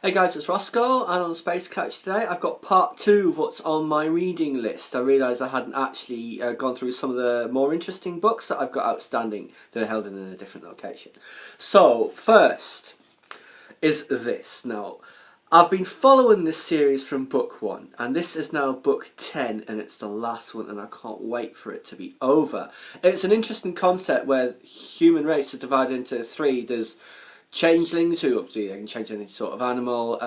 Hey guys, it's Roscoe, and on Space Couch today I've got part 2 of what's on my reading list. I realised I hadn't actually gone through some of the more interesting books that I've got outstanding that are held in a different location. So, first is this. Now, I've been following this series from book 1, and this is now book 10, and it's the last one, and I can't wait for it to be over. It's an interesting concept where the human race is divided into 3. There's changelings, who obviously they can change any sort of animal,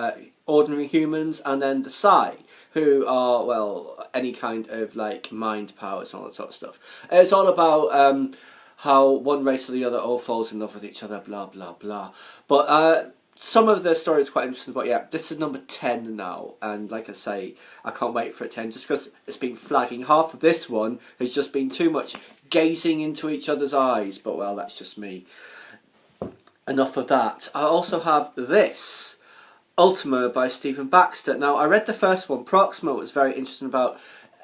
ordinary humans, and then the Psi, who are, well, any kind of like mind powers and all that sort of stuff. It's all about how one race or the other all falls in love with each other, blah blah blah. But some of the story is quite interesting, but yeah, this is number 10 now, and like I say, I can't wait for it to end, just because it's been flagging. Half of this one has just been too much gazing into each other's eyes, but well, that's just me. Enough of that. I also have this, Ultima by Stephen Baxter. Now, I read the first one. Proxima was very interesting about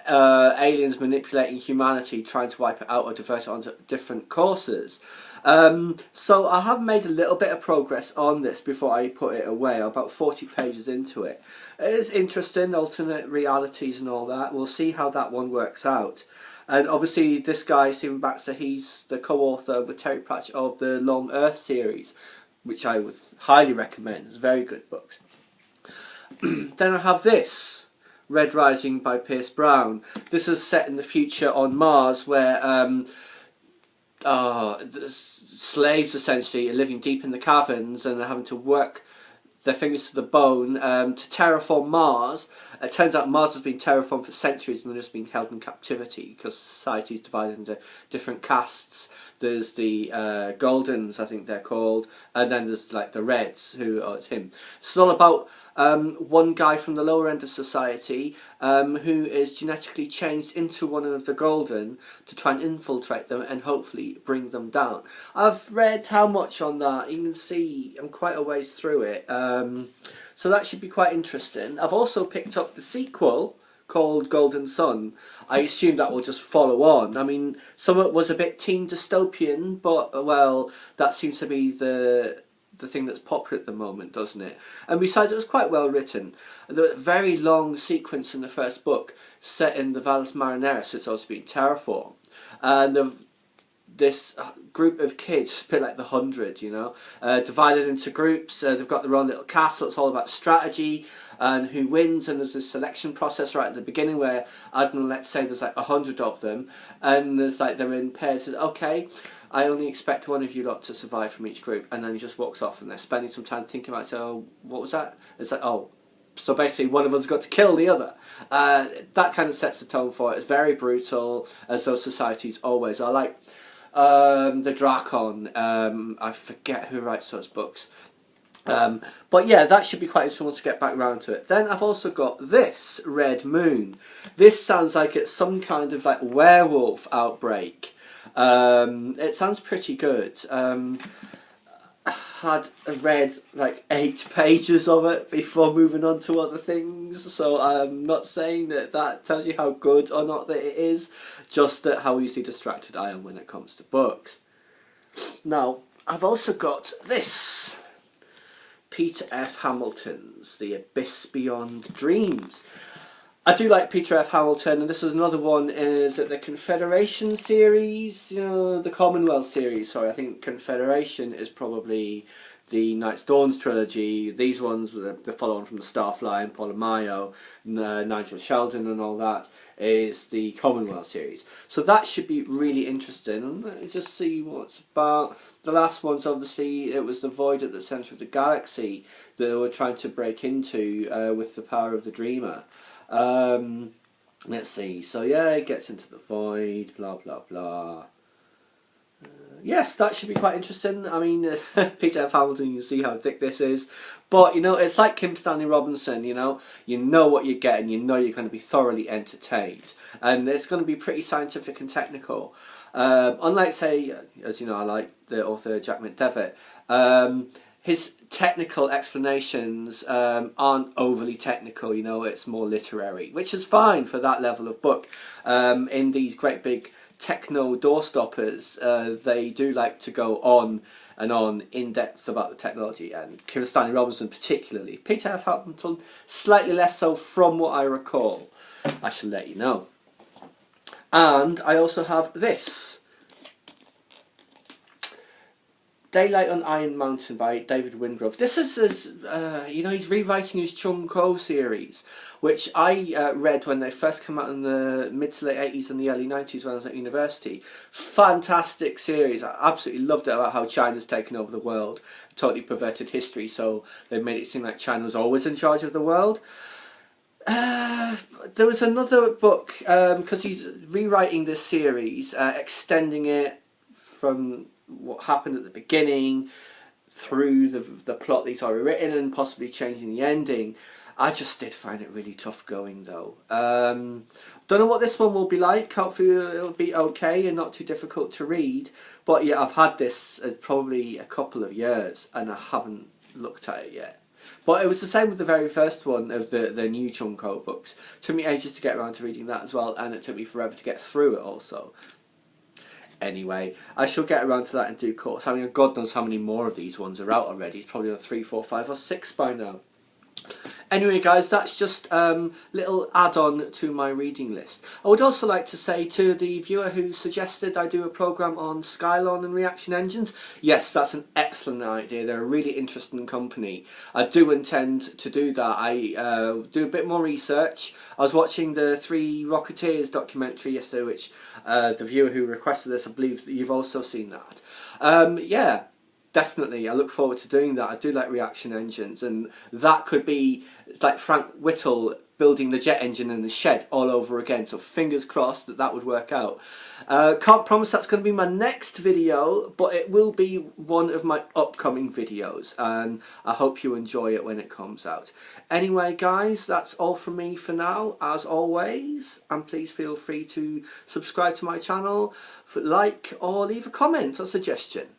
aliens manipulating humanity, trying to wipe it out or divert it onto different courses. So I have made a little bit of progress on this before I put it away. I'm about 40 pages into it. It is interesting, alternate realities and all that. We'll see how that one works out. And obviously this guy, Stephen Baxter, he's the co-author with Terry Pratchett of the Long Earth series, which I would highly recommend. It's very good books. Then I have this, Red Rising by Pierce Brown. This is set in the future on Mars, where the slaves essentially are living deep in the caverns and are having to work their fingers to the bone to terraform Mars. It turns out Mars has been terraformed for centuries and they're just being held in captivity because society is divided into different castes. There's the Goldens, I think they're called, and then there's like the Reds, who it's him. It's all about one guy from the lower end of society who is genetically changed into one of the Golden to try and infiltrate them and hopefully bring them down. I've read how much on that. You can see I'm quite a ways through it. So that should be quite interesting. I've also picked up the sequel called Golden Sun. I assume that will just follow on. I mean, some of it was a bit teen dystopian, but well, that seems to be the thing that's popular at the moment, doesn't it? And besides, it was quite well written. The very long sequence in the first book set in the Valles Marineris, it's also been terraformed, and this group of kids, it's a bit like the 100, you know, divided into groups. They've got their own little castle. It's all about strategy and who wins, and there's this selection process right at the beginning where, I don't know, let's say there's like 100 of them, and there's like they're in pairs. Okay, I only expect one of you lot to survive from each group, and then he just walks off, and they're spending some time thinking about, so what was that? It's like, oh, so basically one of us got to kill the other. That kind of sets the tone for it. It's very brutal, as those societies always are. Like the Drakon, I forget who writes those books. But yeah, that should be quite interesting once to get back around to it. Then I've also got this, Red Moon. This sounds like it's some kind of like werewolf outbreak. It sounds pretty good. Had read like 8 pages of it before moving on to other things, so I'm not saying that tells you how good or not that it is, just that how easily distracted I am when it comes to books. Now, I've also got this, Peter F. Hamilton's The Abyss Beyond Dreams. I do like Peter F. Hamilton, and this is another one. Is it the Confederation series? The Commonwealth series, sorry. I think Confederation is probably the Night's Dawn's trilogy. These ones, the follow-on from the Starfly and Ptolemaio, Nigel Sheldon and all that, is the Commonwealth series. So that should be really interesting. Let me just see what it's about. The last one's obviously, it was the void at the centre of the galaxy that they were trying to break into with the power of the Dreamer. Let's see, so yeah, it gets into the void, blah blah blah. Yes, that should be quite interesting. I mean, Peter F. Hamilton, you can see how thick this is. But, you know, it's like Kim Stanley Robinson, you know what you're getting, you know you're going to be thoroughly entertained. And it's going to be pretty scientific and technical. Unlike, say, as you know, I like the author Jack McDevitt, his technical explanations aren't overly technical, you know, it's more literary, which is fine for that level of book. In these great big techno doorstoppers, they do like to go on and on in depth about the technology, and Kieran Stanley Robinson particularly. Peter F. Hamilton slightly less so from what I recall. I shall let you know. And I also have this. Daylight on Iron Mountain by David Wingrove. This is his, he's rewriting his Chung Ko series, which I read when they first came out in the mid to late 80s and the early 90s when I was at university. Fantastic series. I absolutely loved it, about how China's taken over the world, totally perverted history, so they made it seem like China was always in charge of the world. There was another book, because he's rewriting this series, extending it from what happened at the beginning through the plot that he's already written and possibly changing the ending. I just did find it really tough going though. Don't know what this one will be like. Hopefully it'll be okay and not too difficult to read. But yeah, I've had this probably a couple of years and I haven't looked at it yet. But it was the same with the very first one of the new Chung Ko books. It took me ages to get around to reading that as well, and it took me forever to get through it also. Anyway, I shall get around to that in due course. I mean, God knows how many more of these ones are out already. It's probably on 3, 4, 5 or 6 by now. Anyway guys, that's just little add-on to my reading list. I would also like to say to the viewer who suggested I do a programme on Skylon and Reaction Engines, yes, that's an excellent idea. They're a really interesting company. I do intend to do that. I do a bit more research. I was watching the 3 Rocketeers documentary yesterday, which the viewer who requested this, I believe that you've also seen that. Yeah. Definitely, I look forward to doing that. I do like reaction engines, and that could be like Frank Whittle building the jet engine in the shed all over again. So fingers crossed that that would work out. Can't promise that's going to be my next video, but it will be one of my upcoming videos, and I hope you enjoy it when it comes out. Anyway guys, that's all from me for now, as always, and please feel free to subscribe to my channel, like or leave a comment or suggestion.